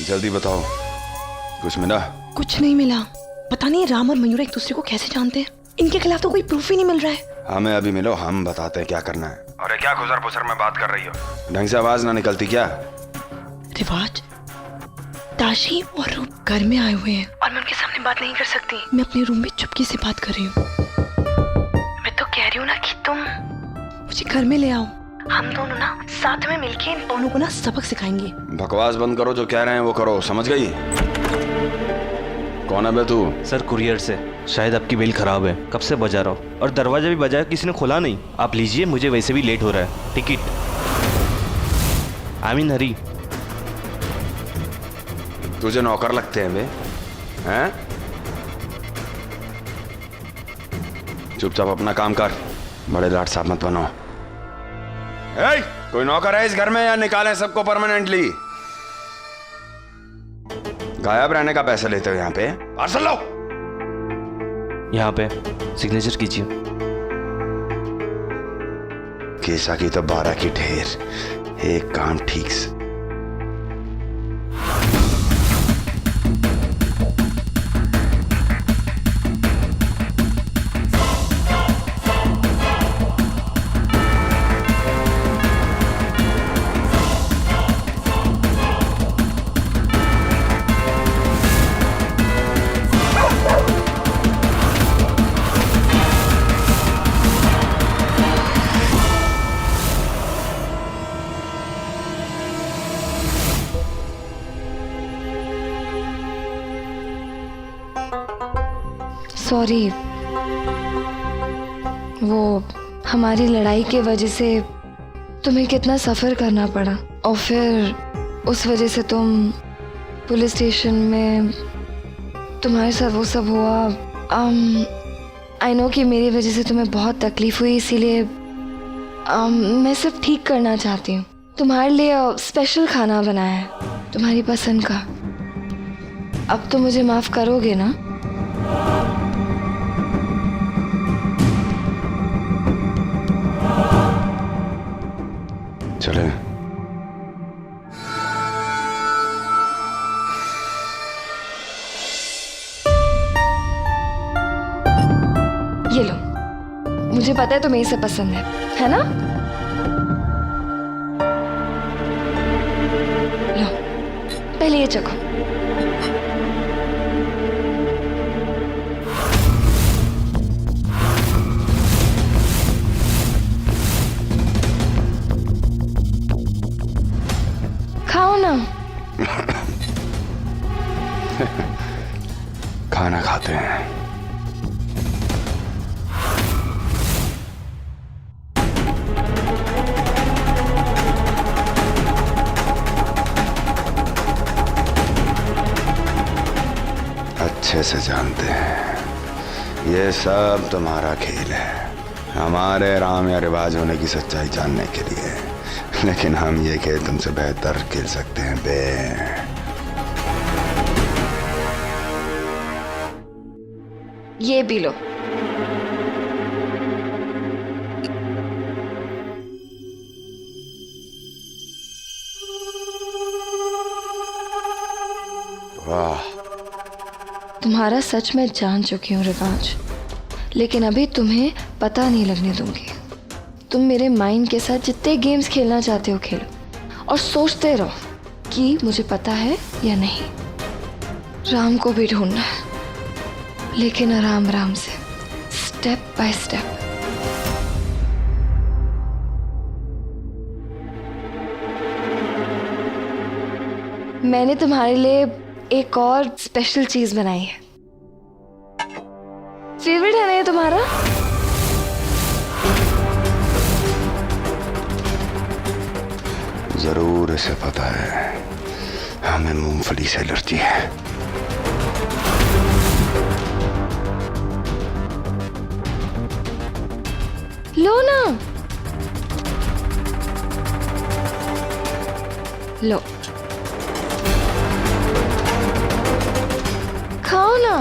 जल्दी बताओ, कुछ मिला? कुछ नहीं मिला। पता नहीं राम और मयूर एक दूसरे को कैसे जानते हैं। इनके खिलाफ तो कोई प्रूफ ही नहीं मिल रहा है। हमें अभी मिलो, हम बताते हैं क्या करना है। अरे क्या खुसर पुसर में बात कर रही हो? ढंग से आवाज ना निकलती क्या? रिवाज, ताशी और रूप घर में आए हुए हैं और मैं उनके सामने बात नहीं कर सकती। मैं अपने रूम में चुपके से बात कर रही हूँ। मैं तो कह रही हूँ ना कि तुम मुझे घर में ले आओ। हम दोनों ना साथ में मिलके इन दोनों को ना सबक सिखाएंगे। बकवास बंद करो, जो कह रहे हैं वो करो, समझ गई? कौन है बे तू? सर कुरियर से, शायद आपकी बिल खराब है, कब से बजा रहा हूँ और दरवाजा भी बजाया, किसी ने खोला नहीं। आप लीजिए, मुझे वैसे भी लेट हो रहा है। टिकट आई मीन हरी। तुझे नौकर लगते हैं बे? हैं? चुपचाप अपना काम कर, बड़े लाट साहब मत बनो। कोई नौकर है इस घर में या निकालें सबको परमानेंटली? गायब रहने का पैसा लेते हो यहाँ पे? पार्सल लो। यहाँ पे सिग्नेचर कीजिए। केसा की तो 12 की ढेर, एक काम ठीक से। सॉरी, वो हमारी लड़ाई की वजह से तुम्हें कितना सफ़र करना पड़ा और फिर उस वजह से तुम पुलिस स्टेशन में तुम्हारे साथ वो सब हुआ। आई नो कि मेरी वजह से तुम्हें बहुत तकलीफ हुई, इसीलिए मैं सब ठीक करना चाहती हूँ। तुम्हारे लिए स्पेशल खाना बनाया है, तुम्हारी पसंद का। अब तो मुझे माफ़ करोगे ना? चले। ये लो, मुझे पता है तुम्हें इसे पसंद है ना? लो, पहले ये चखो। खाओ ना। खाना खाते हैं। अच्छे से जानते हैं ये सब तुम्हारा खेल है, हमारे राम या रिवाज होने की सच्चाई जानने के लिए। लेकिन हम ये खेल तुमसे बेहतर खेल सकते हैं बे। ये भी लो। वाह, तुम्हारा सच में जान चुकी हूँ रिवाज, लेकिन अभी तुम्हें पता नहीं लगने दूंगी। तुम मेरे माइंड के साथ जितने गेम्स खेलना चाहते हो खेलो और सोचते रहो कि मुझे पता है या नहीं। राम को भी ढूंढना है, लेकिन आराम आराम से, स्टेप बाय स्टेप। मैंने तुम्हारे लिए एक और स्पेशल चीज बनाई है। फेवरेट है ना ये तुम्हारा? जरूर, इसे पता है हमें मूंगफली से एलर्जी है। लो ना, लो, खाओ ना।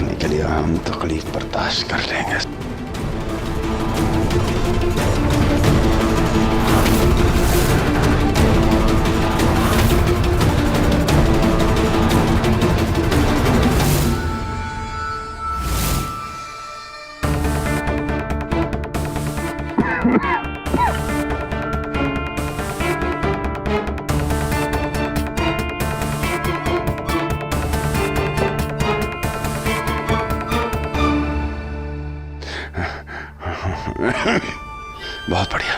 देखने के लिए हम तकलीफ बर्दाश्त कर लेंगे। बहुत बढ़िया,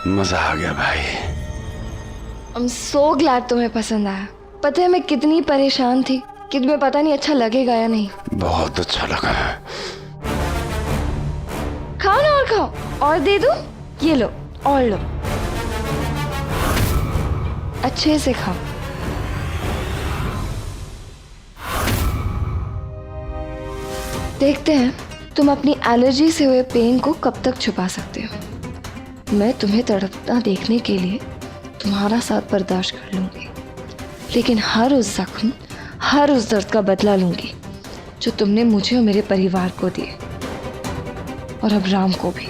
मजा आ गया भाई। आई एम सो ग्लैड तुम्हें पसंद आया। पता है मैं कितनी परेशान थी कि तुम्हें पता नहीं अच्छा लगेगा या नहीं। बहुत अच्छा लगा। खाओ ना, और खाओ, और दे दूं? ये लो, और लो, अच्छे से खाओ। देखते हैं तुम अपनी एलर्जी से हुए पेन को कब तक छुपा सकते हो। मैं तुम्हें तड़पता देखने के लिए तुम्हारा साथ बर्दाश्त कर लूंगी, लेकिन हर उस जख्म, हर उस दर्द का बदला लूंगी जो तुमने मुझे और मेरे परिवार को दिए, और अब राम को भी।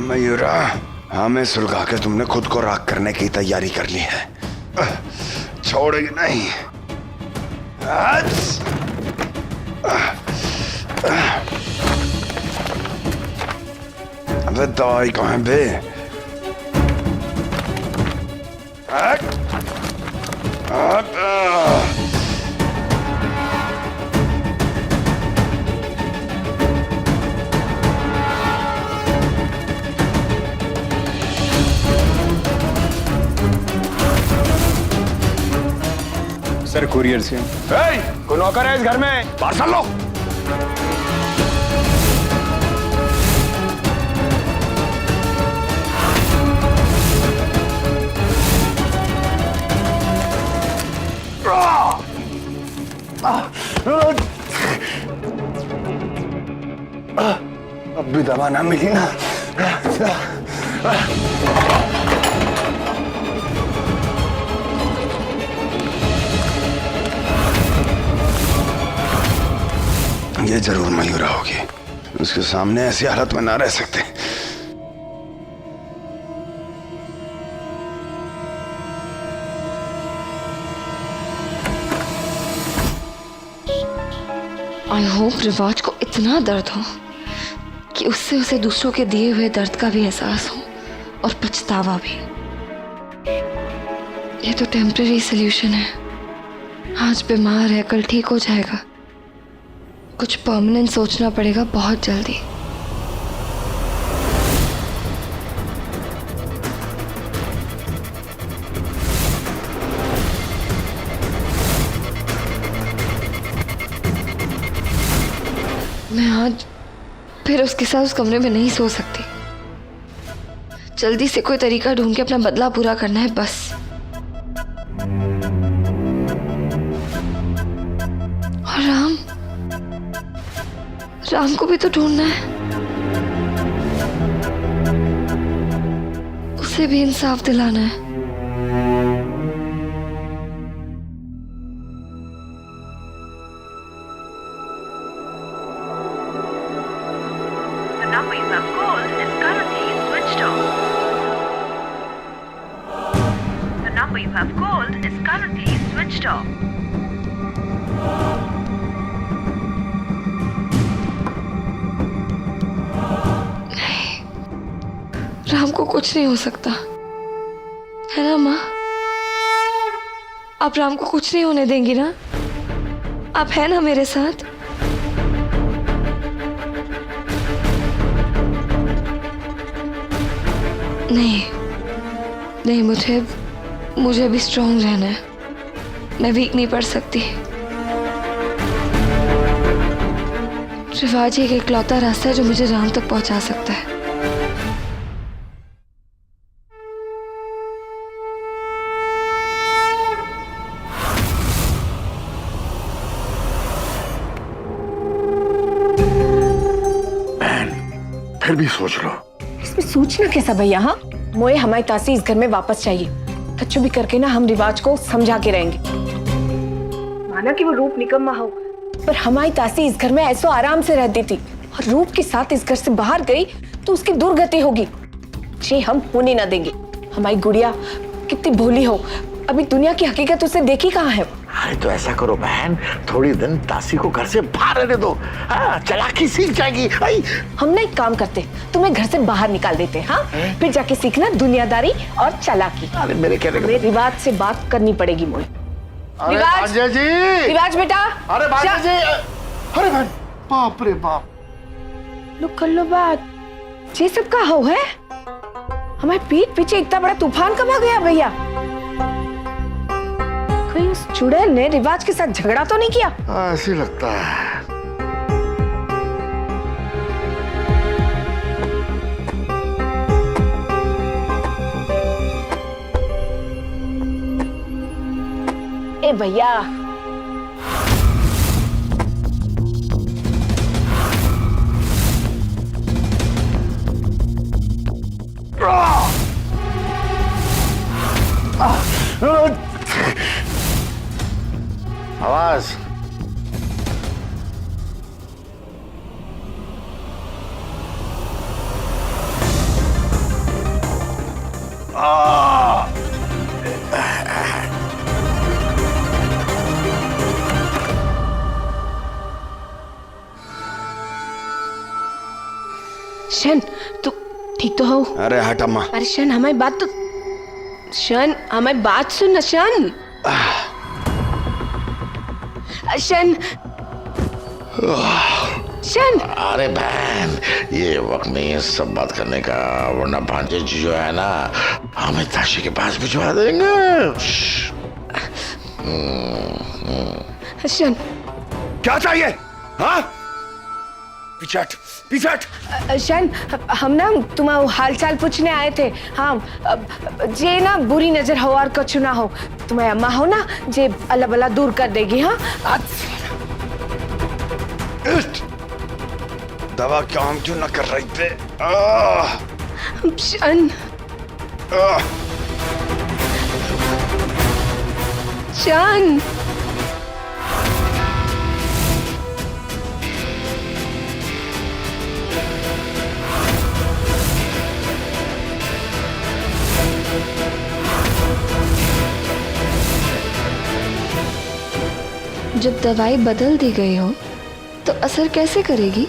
मयूरा, हमें सुलगा के तुमने खुद को राख करने की तैयारी कर ली है। छोड़ेगी नहीं। अबे दवाई कहाँ है बे? सर कुरियर से। कोई नौकर है इस घर में? पार्सल लो। अब भी दवा ना मिली ना। ये जरूर मयूरा होगी। उसके सामने ऐसी हालत में ना रह सकते। आई होप रिवाज को इतना दर्द हो कि उससे उसे दूसरों के दिए हुए दर्द का भी एहसास हो और पछतावा भी। ये तो टेम्परेरी सॉल्यूशन है। आज बीमार है, कल ठीक हो जाएगा। कुछ परमानेंट सोचना पड़ेगा बहुत जल्दी। मैं आज फिर उसके साथ उस कमरे में नहीं सो सकती। जल्दी से कोई तरीका ढूंढ के अपना बदला पूरा करना है बस। और राम को भी तो ढूंढना है। उसे भी इंसाफ दिलाना है। The number you have called is currently switched off. The number you have called is currently switched off. Ram को कुछ नहीं हो सकता, है ना माँ? आप राम को कुछ नहीं होने देंगी ना? आप है ना मेरे साथ? नहीं, मुझे भी स्ट्रांग रहना है। मैं वीक नहीं पड़ सकती। रिवाज एक इकलौता रास्ता है जो मुझे राम तक पहुंचा सकता है। फिर भी सोच लो। इसमें सोचना कैसा भैया? हाँ, मोए हमारी तासी इस घर में वापस चाहिए। कच्चू भी करके ना हम रिवाज को समझा के रहेंगे। माना कि वो रूप निकम्मा हो, पर हमारी तासी इस घर में ऐसो आराम से रहती थी, और रूप के साथ इस घर से बाहर गई तो उसकी दुर्गति होगी। जी हम होने ना देंगे। हमारी गुड़िया कितनी भोली हो, अभी दुनिया की हकीकत उसे देखी कहाँ है। अरे तो ऐसा करो बहन, थोड़ी दिन तासी को घर से बाहर रहने दो। हाँ, चालाकी सीख जाएगी। हम ना एक काम करते, तुम्हें घर से बाहर निकाल देते। हाँ, फिर जाके सीखना दुनियादारी और चालाकी। अरे मेरे कहने का रिवाज से बात करनी पड़ेगी मोए। रिवाज जी, रिवाज बेटा। अरे भांजा जी, अरे बहन, बाप रे बाप। लोग कर लो बात। ये सब का हो है? हमारे पीठ पीछे इतना बड़ा तूफान कब आ गया भैया? कहीं उस चुड़ैल ने रिवाज के साथ झगड़ा तो नहीं किया? ऐसे लगता है। ए भैया, आवाज। शन, तू ठीक तो हो? अरे हट अम्मा। अरे शन, हमारी बात तो, शन हमारी बात सुन ना शन। शन, शन। अरे बहन, ये वक्त नहीं है सब बात करने का, वरना भांजे जी जो है ना हमें ताशी के पास भिजवा देंगे। शन, क्या चाहिए? हाँ, पीछे हट, पीछे हट। शन, हम ना तुम्हारा हाल चाल पूछने आए थे। हाँ, जे ना बुरी नजर हो और कछु ना हो, तुम्हें अम्मा हो ना जे अल्लाह बला दूर कर देगी। हाँ, दवा काम क्यों ना कर रही थे? शन, शन। जब दवाई बदल दी गई हो तो असर कैसे करेगी?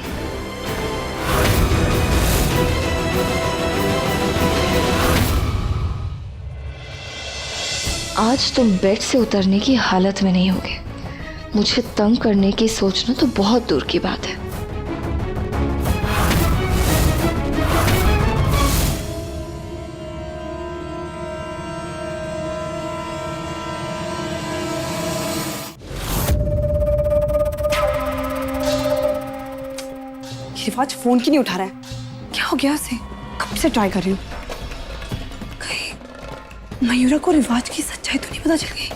आज तुम बेड से उतरने की हालत में नहीं होगे। मुझे तंग करने की सोचना तो बहुत दूर की बात है। रिवाज फोन क्यों नहीं उठा रहा है? क्या हो गया उसे? कब से ट्राई कर रही हूँ। कहीं मयूरा को रिवाज की सच्चाई तो नहीं पता चल गई?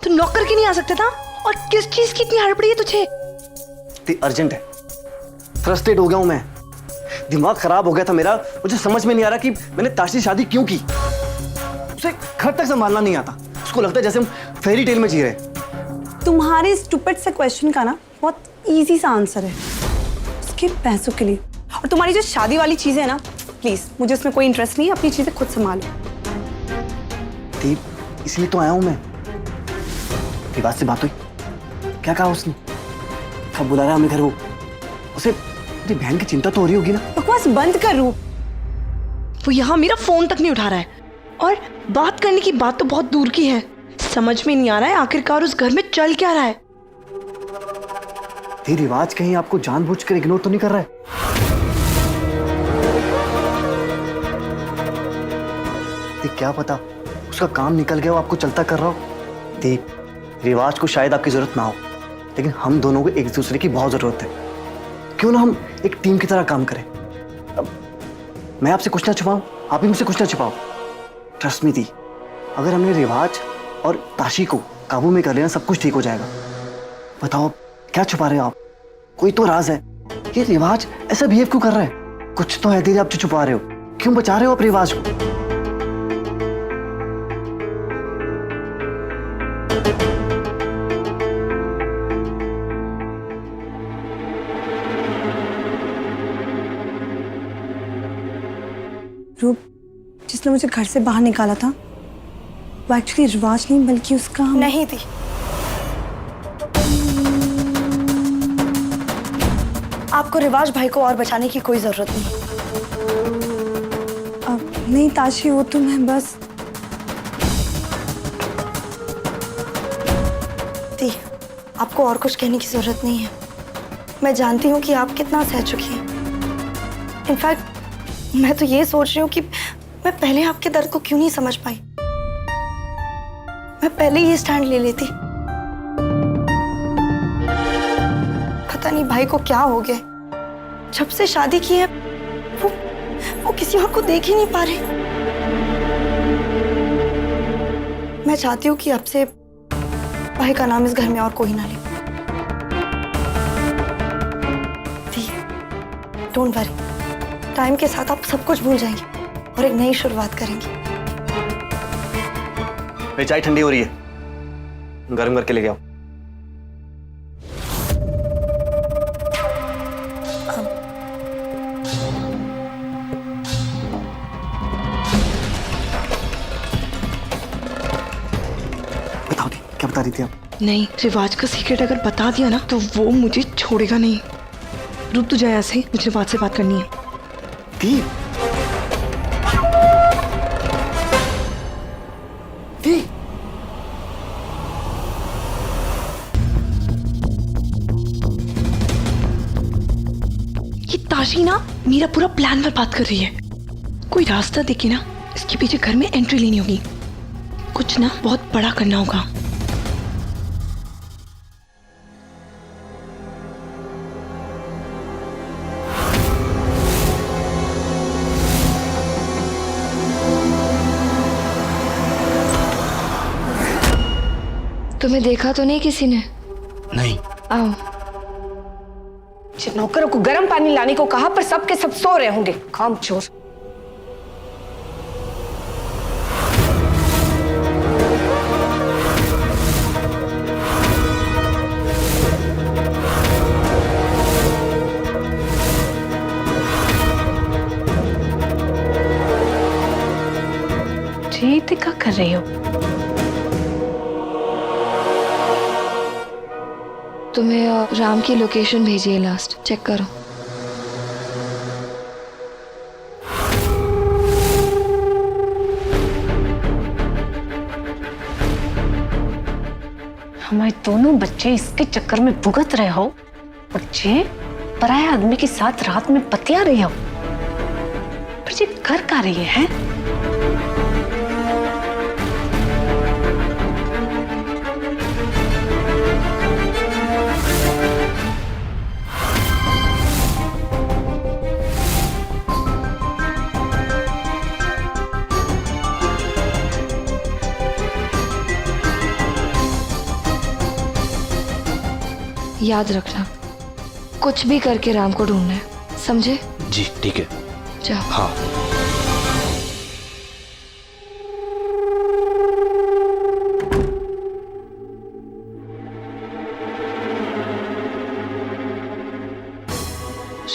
तू नॉक करके नहीं आ सकता था? और किस चीज की इतनी हड़बड़ी है तुझे? इतनी अर्जेंट है, फ्रस्ट्रेट हो गया हूं मैं, दिमाग खराब हो गया था मेरा। मुझे समझ में नहीं आ रहा कि मैंने ताश से शादी क्यों की। उसे घर तक संभालना नहीं आता। उसको लगता है जैसे हम फेरी टेल में जी रहे। तुम्हारे स्टूपिड से क्वेश्चन का ना बहुत इजी सा आंसर है, उसके पैसों के लिए। और तुम्हारी जो शादी वाली चीजें है ना, प्लीज मुझे उसमें कोई इंटरेस्ट नहीं है, अपनी चीजें खुद संभालो। दीप, इसलिए तो आया हूं मैं। रिवाज से बात हुई? क्या कहा उसने? कब बुला रहा है हमें घर? वो उसे अपनी बहन की चिंता तो हो रही होगी ना। बकवास बंद कर रूप। वो यहाँ मेरा फोन तक नहीं उठा रहा है, और बात करने की बात तो बहुत दूर की है। समझ में नहीं आ रहा है आखिरकार उस घर में चल क्या रहा है। ये रिवाज कहीं आपको जानबूझकर इग्नोर तो नहीं कर रहा है? दीप क्या पता उसका काम निकल गया हो, आपको चलता कर रहा हो। दीप, रिवाज को शायद आपकी जरूरत ना हो, लेकिन हम दोनों को एक दूसरे की बहुत जरूरत है। क्यों ना हम एक टीम की तरह काम करें। अब मैं आपसे कुछ ना छुपाऊं, आप भी मुझसे कुछ ना छुपाओ। ट्रस्ट मी दी, अगर हमने रिवाज और ताशी को काबू में कर लिया, सब कुछ ठीक हो जाएगा। बताओ क्या छुपा रहे हो आप? कोई तो राज है। ये रिवाज ऐसा बिहेव क्यों कर रहा है? कुछ तो है दीदी, आप जो छुपा रहे हो। क्यों बचा रहे हो आप रिवाज को? रूप जिसने मुझे घर से बाहर निकाला था वो एक्चुअली रिवाज नहीं बल्कि उसका नहीं थी। आपको रिवाज भाई को और बचाने की कोई जरूरत नहीं। नहीं ताशी, वो तो मैं बस दी, आपको और कुछ कहने की जरूरत नहीं है। मैं जानती हूँ कि आप कितना सह चुकी हैं। इनफैक्ट मैं तो ये सोच रही हूँ कि मैं पहले आपके दर्द को क्यों नहीं समझ पाई। मैं पहले ये स्टैंड ले लेती। पता नहीं भाई को क्या हो गया, जब से शादी की है वो किसी और को देख ही नहीं पा रहे। मैं चाहती हूँ कि अब से भाई का नाम इस घर में और कोई ना ले। डोंट वरी, टाइम के साथ आप सब कुछ भूल जाएंगे और एक नई शुरुआत करेंगे। मेरी चाय ठंडी हो रही है, गर्म करके लेके आओ। बताओ दी, क्या बता रही थी आप? नहीं, रिवाज का सीक्रेट अगर बता दिया ना तो वो मुझे छोड़ेगा नहीं। रुक तू जा यहाँ से, मुझे रिवाज से बात करनी है। दी, दी, ये ताशी ना मेरा पूरा प्लान बर्बाद कर रही है। कोई रास्ता देखे ना, इसके पीछे घर में एंट्री लेनी होगी। कुछ ना बहुत बड़ा करना होगा। तुम्हें देखा तो नहीं किसी ने? नहीं। आओ। नौकरों को गर्म पानी लाने को कहा, पर सब के सब सो रहे होंगे। कामचोर। जीत क्या कर रही हो? तुम्हें राम की लोकेशन भेजी है लास्ट, चेक करो। हमारे दोनों बच्चे इसके चक्कर में भुगत रहे हो और जे पराये आदमी के साथ रात में बतिया रही हो। पर ये कर क्या रही है? याद रखना, कुछ भी करके राम को ढूंढना है, समझे? जी ठीक है। जाओ। हाँ।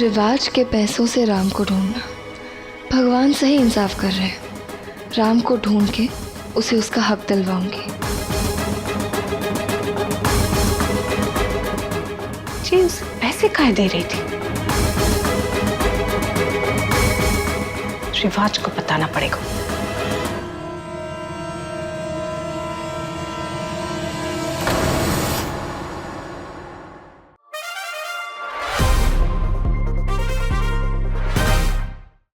रिवाज के पैसों से राम को ढूंढना, भगवान सही इंसाफ कर रहे हैं। राम को ढूंढ के उसे उसका हक दिलवाऊंगी। उसे पैसे काहे दे रही थी? रिवाज को बताना पड़ेगा।